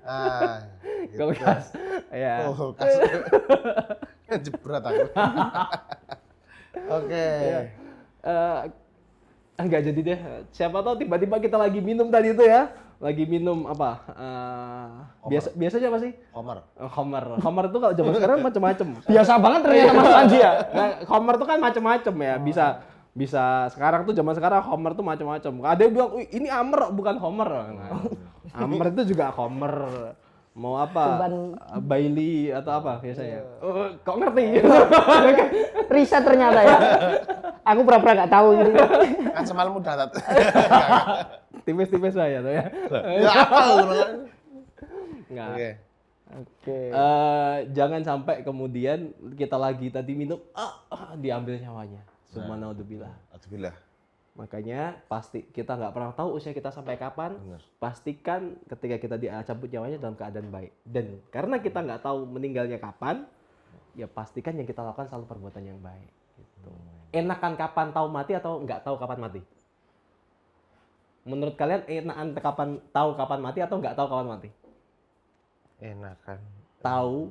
Nah, gitu. Kulkas. Ya. Kulkas. Jebret aku. Oke. Enggak jadi deh. Siapa tahu tiba-tiba kita lagi minum tadi itu ya. Lagi minum apa? Biasanya apa sih? Homer. Homer itu kalau zaman sekarang macam-macam. Biasa banget ternyata Mas Panji ya. Nah, Homer itu kan macam-macam ya. Bisa sekarang tuh zaman sekarang Homer tuh macam-macam. Ada yang bilang, "Ini Amer bukan Homer." Nah, Amer itu juga Homer. Mau apa? Bailey atau apa biasanya? Kok ngerti? Riset ternyata ya. Aku pura-pura nggak tahu gitu. Kan semalam udah hatat. Tipis-tipis saya tuh ya. Ya apa lu? Enggak. Oke. Jangan sampai kemudian kita lagi tadi minum diambil nyawanya. Subhanallah. Alhamdulillah. Makanya pasti kita nggak pernah tahu usia kita sampai kapan. Benar. Pastikan ketika kita dicabut nyawanya dalam keadaan baik. Dan karena kita nggak tahu meninggalnya kapan, ya pastikan yang kita lakukan selalu perbuatan yang baik. Gitu. Enakan kapan tahu mati atau nggak tahu kapan mati? Menurut kalian enakan tahu kapan mati atau nggak tahu kapan mati? Enakan Tahu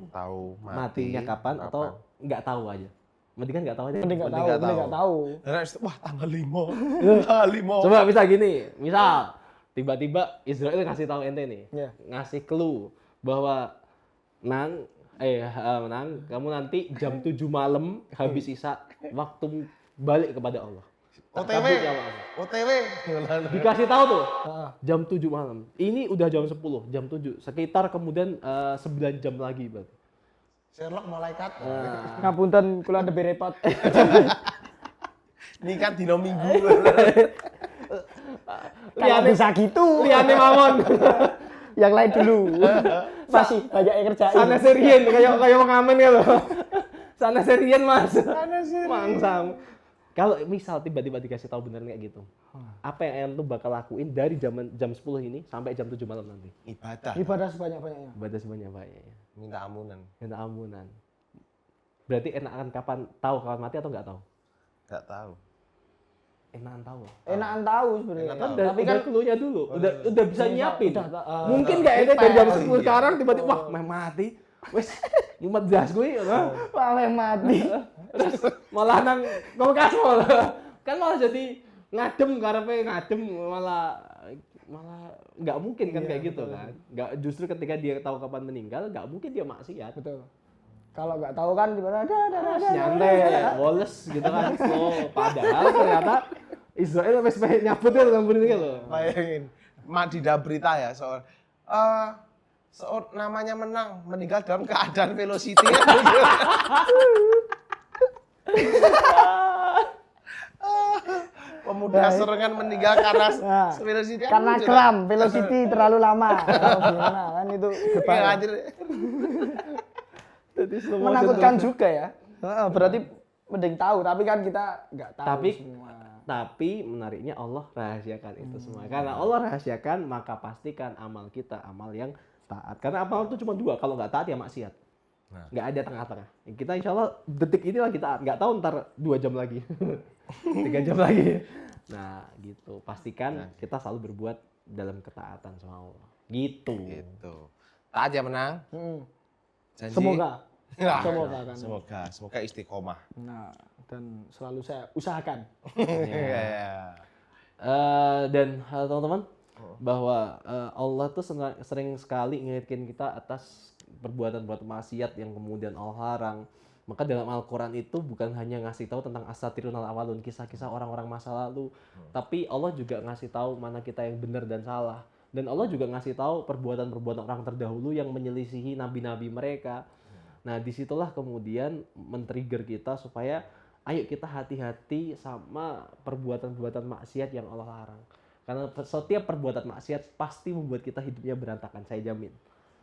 matinya kapan atau nggak tahu aja? Mendingan nggak tahu aja. Mending nggak tahu. Wah, tanggal 5. Tanggal 5. Coba bisa gini, misal tiba-tiba Israel ngasih tahu ente nih, ngasih clue bahwa Nang, kamu nanti jam 7 malam habis isya waktu balik kepada Allah. OTW. Dikasih tahu tuh jam 7 malam. Ini udah jam 10, jam 7. Sekitar kemudian 9 jam lagi berarti. Sherlock malaikat. Ngapunten kula lebih repot. Nikah dino Minggu. Kalau bisa gitu. Liane mawon. Yang lain dulu. Masih banyak yang kerjain. Sana serian kayak wong amen ya loh. Sana serian Mas. Mangsam. Kalau misal tiba-tiba dikasih tahu bener kayak gitu. Apa yang tuh bakal lakuin dari jam 10 ini sampai jam 7 malam nanti? Ibadah sebanyak-banyaknya. Ibadah sebanyak-banyaknya. Minta ampunan. Berarti enakan kapan mati atau nggak tahu? Nggak tahu. Enakan tahu. Enakan tahu sebenarnya. Tapi kan clue-nya dulu. Udah bisa nyiapin. Mungkin nggak ente dari jam 10 sekarang tiba-tiba wah mati. Wes, mumet jas gue Wah, mati. Malah nang kulkas kan malah jadi ngadem karepe malah nggak mungkin kan kayak gitu kan. Nggak, justru ketika dia tahu kapan meninggal nggak mungkin dia maksiat. Betul. Kalau nggak tahu kan gimana nyantai, woles gitu kan. Padahal ternyata Israel sampai nyabut ya dalam bunyi loh. Bayangin, di berita ya soal namanya meninggal dalam keadaan velocity. Pemuda serengan meninggal karena velocity. Karena kram, velocity terlalu lama. Gimana kan itu berbahaya. Menakutkan juga ya. Berarti mending tahu, tapi kan kita nggak tahu semua. Tapi menariknya Allah rahasiakan itu semua. Karena Allah rahasiakan, maka pastikan amal kita amal yang taat. Karena amal itu cuma dua, kalau nggak taat ya maksiat. Nggak ada tengah-tengah. Kita insya Allah detik ini lagi taat, nggak tahu ntar 2 jam lagi, 3 jam lagi. Nah gitu, pastikan kita selalu berbuat dalam ketaatan sama Allah. Gitu. Taat ya menang. Janji. Semoga. Ya, Semoga kan. Semoga istiqomah. Nah, dan selalu saya usahakan. Dan teman-teman, bahwa Allah tuh sering sekali ngingetin kita atas perbuatan-perbuatan maksiat yang kemudian Allah larang. Maka dalam Al-Quran itu bukan hanya ngasih tahu tentang asatirun al-awalun, kisah-kisah orang-orang masa lalu, tapi Allah juga ngasih tahu mana kita yang benar dan salah. Dan Allah juga ngasih tahu perbuatan-perbuatan orang terdahulu yang menyelisihi nabi-nabi mereka. Nah, disitulah kemudian men-trigger kita supaya ayo kita hati-hati sama perbuatan-perbuatan maksiat yang Allah larang. Karena setiap perbuatan maksiat pasti membuat kita hidupnya berantakan, saya jamin.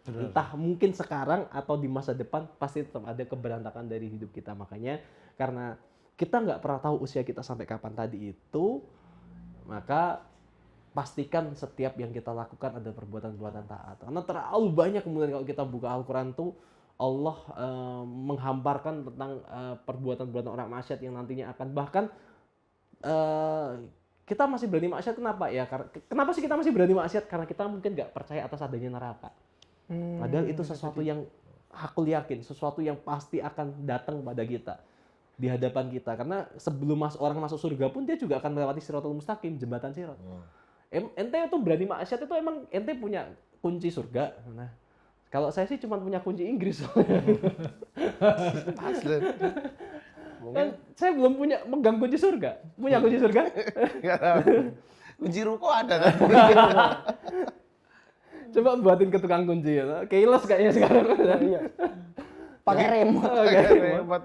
Entah mungkin sekarang atau di masa depan pasti tetap ada keberantakan dari hidup kita. Makanya karena kita nggak pernah tahu usia kita sampai kapan tadi itu, maka pastikan setiap yang kita lakukan ada perbuatan-perbuatan taat. Karena terlalu banyak kemudian kalau kita buka Al-Quran tuh Allah menghamparkan tentang perbuatan-perbuatan orang maksiat yang nantinya akan bahkan kita masih berani maksiat. Kenapa ya? Kenapa sih kita masih berani maksiat? Karena kita mungkin nggak percaya atas adanya neraka. Padahal itu sesuatu yang aku yakin, sesuatu yang pasti akan datang pada kita di hadapan kita. Karena sebelum orang masuk surga pun dia juga akan melewati Shirathul Mustaqim, jembatan Sirat. Ente itu berani maksiat itu emang ente punya kunci surga. Nah, kalau saya sih cuma punya kunci Inggris. Kan saya belum punya megang kunci surga. Punya kunci surga? Kunci ruko ada kan? Coba buatin ke tukang kunci ya. Keyless kayaknya sekarang. Iya. Pakai remote. Remote.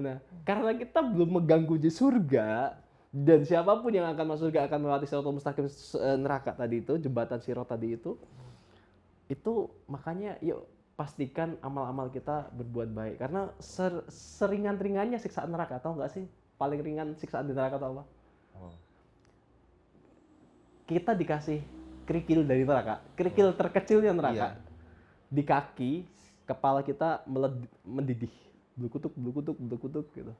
Nah, karena kita belum megang kunci surga, dan siapapun yang akan masuk surga akan melewati Shirathul Mustaqim, neraka tadi itu, jembatan Sirat tadi itu makanya yuk pastikan amal-amal kita berbuat baik. Karena seringan-ringannya siksaan neraka, tahu nggak sih? Paling ringan siksaan di neraka tahu apa? Kita dikasih kerikil dari neraka, kerikil terkecilnya neraka, di kaki, kepala kita mendidih, bluk-kutuk gitu,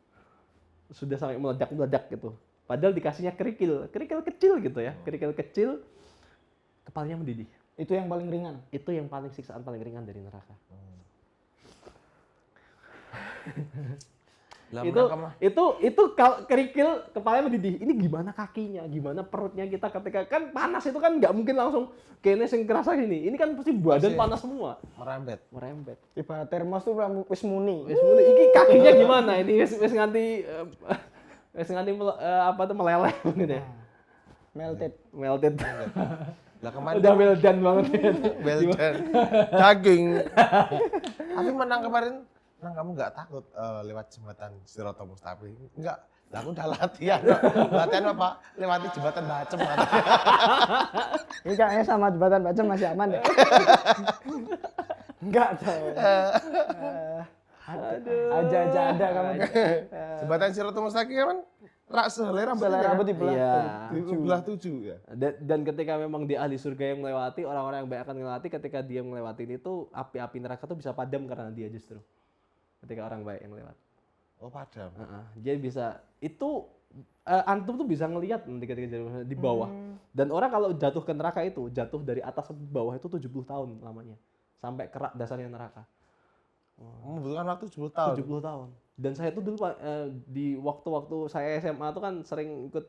sudah sampai meledak gitu. Padahal dikasihnya kerikil kecil gitu ya, kerikil kecil, kepalanya mendidih. Itu yang paling ringan. Itu yang paling siksaan paling ringan dari neraka. Itu kalau kerikil kepalanya mendidih. Ini gimana kakinya, gimana perutnya kita ketika kan panas itu kan nggak mungkin langsung kene sing kerasa gini. Ini kan pasti badan panas semua. Merembet. Ibarat termos tuh wis muni. Iki kakinya gimana? Ini wis nganti meleleh gitu ya. Melted. Lah kemarin udah well done banget ya. Well done. Daging. Tapi menang kemarin, kamu nggak takut lewat jembatan Shirathul Mustaqim? Enggak. Lah aku udah latihan. Latihan apa? Lewati jembatan Bacem. Ini kayaknya sama jembatan Bacem masih aman deh. Enggak tahu. Aja ada kamu. Jembatan Shirathul Mustaqim kan selera rambut dibelah. Iya. Dibelah 7 ya. Dan ketika memang di ahli surga yang melewati, orang-orang yang baik akan melewati, ketika dia melewati itu, api-api neraka tuh bisa padam karena dia justru. Ketika orang baik yang lewat. Oh, padam. Dia bisa, itu antum tuh bisa ngelihat nanti ketika di bawah. Dan orang kalau jatuh ke neraka itu, jatuh dari atas ke bawah itu 70 tahun lamanya. Sampai kerak dasarnya neraka. Membutuhkan waktu 70 tahun. 70 tahun. Dan saya tuh dulu di waktu-waktu saya SMA tuh kan sering ikut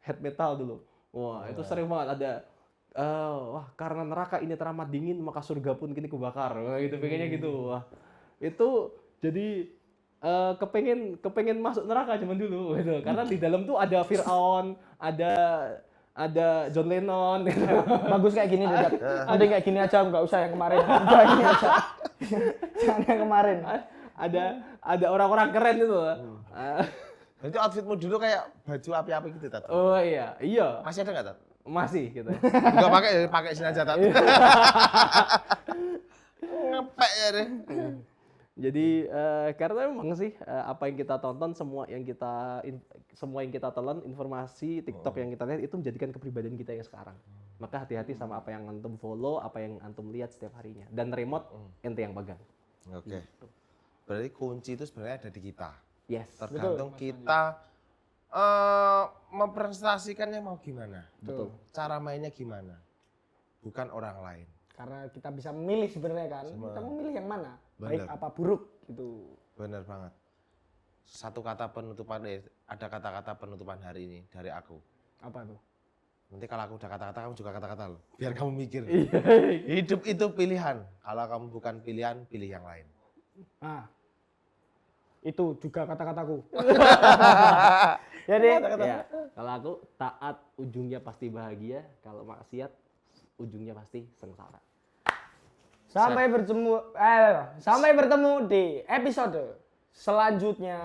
head metal dulu. Wah, itu sering banget ada karena neraka ini teramat dingin maka surga pun kini kubakar. Wah, gitu pengennya gitu. Wah. Itu jadi kepengen masuk neraka zaman dulu gitu. Karena di dalam tuh ada Fir'aun, ada John Lennon gitu. Bagus kayak gini dekat. Ada kayak gini aja, nggak usah yang kemarin. Udah ini aja. Jangan yang kemarin. Ada orang-orang keren itu. Berarti outfitmu dulu kayak baju api-api gitu, Tat? Oh iya. Masih ada nggak, Tat? Masih gitu. Enggak pakai sini aja, Tat. Ngepek ya deh. Jadi karena memang sih apa yang kita tonton, semua yang kita telan, informasi TikTok yang kita lihat itu menjadikan kepribadian kita yang sekarang. Maka hati-hati sama apa yang antum follow, apa yang antum lihat setiap harinya. Dan remote ente yang pegang. Oke. Berarti kunci itu sebenarnya ada di kita. Yes. Tergantung kita mempresentasikannya mau gimana. Betul. Cara mainnya gimana. Bukan orang lain. Karena kita bisa memilih sebenarnya kan. Kita memilih yang mana. Baik Bener. apa buruk gitu. Benar banget. Satu kata penutupan, ada kata-kata penutupan hari ini dari aku. Apa tuh? Nanti kalau aku udah kata-kata, kamu juga kata-kata loh. Biar kamu mikir. Hidup itu pilihan. Kalau kamu bukan pilihan, pilih yang lain. Ah, itu juga kata-kataku. Jadi, Ya, kalau aku taat ujungnya pasti bahagia, kalau maksiat ujungnya pasti sengsara. sampai bertemu di episode selanjutnya.